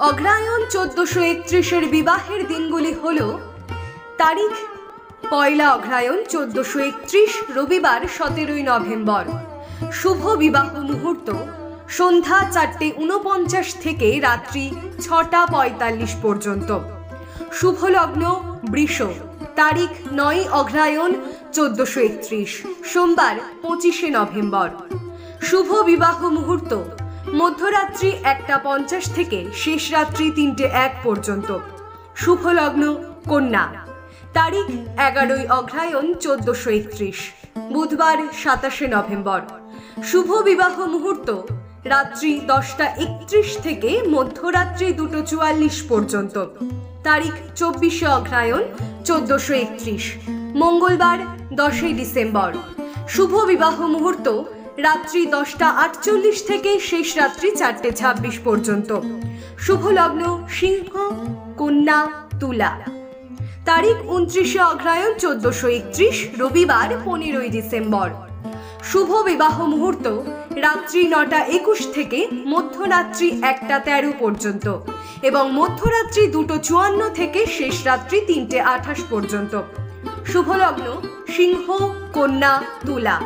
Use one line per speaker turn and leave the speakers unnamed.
অগ্রহায়ণ 1431 বিবাহের দিনগুলি হল তারিখ পয়লা অগ্রহায়ণ 1431 রবিবার 17 নভেম্বর। শুভ বিবাহ মুহূর্ত সন্ধ্যা 4:49 থেকে রাত্রি 6:45 পর্যন্ত। শুভ লগ্ন বৃষ, তারিখ 9 অগ্রহায়ণ 1431 সোমবার 25 নভেম্বর। শুভ বিবাহ মুহূর্ত মধ্যরাত্রি 1:50 থেকে শেষ রাত্রি 3:01 পর্যন্ত। শুভ লগ্ন কন্যা, তারিখ 11 অগ্রহায়ণ 1431 বুধবার 27 নভেম্বর। শুভ বিবাহ মুহূর্ত রাত্রি 10:31 থেকে মধ্যরাত্রি 2:44 পর্যন্ত। তারিখ 24 অগ্রহায়ণ 1431 মঙ্গলবার 10 ডিসেম্বর। শুভ বিবাহ মুহূর্ত রাত্রি 10:48 থেকে শেষ রাত্রি 4:26 পর্যন্ত। শুভ লগ্ন সিংহ, কন্যা, তুলা। তারিখ 29 অগ্রহায়ণ 1431 রবিবার 15 ডিসেম্বর। শুভ বিবাহ মুহূর্ত রাত্রি 9:21 থেকে মধ্যরাত্রি 1:13 পর্যন্ত এবং মধ্যরাত্রি 2:54 থেকে শেষ রাত্রি 3:28 পর্যন্ত। শুভ লগ্ন সিংহ, কন্যা, তুলা।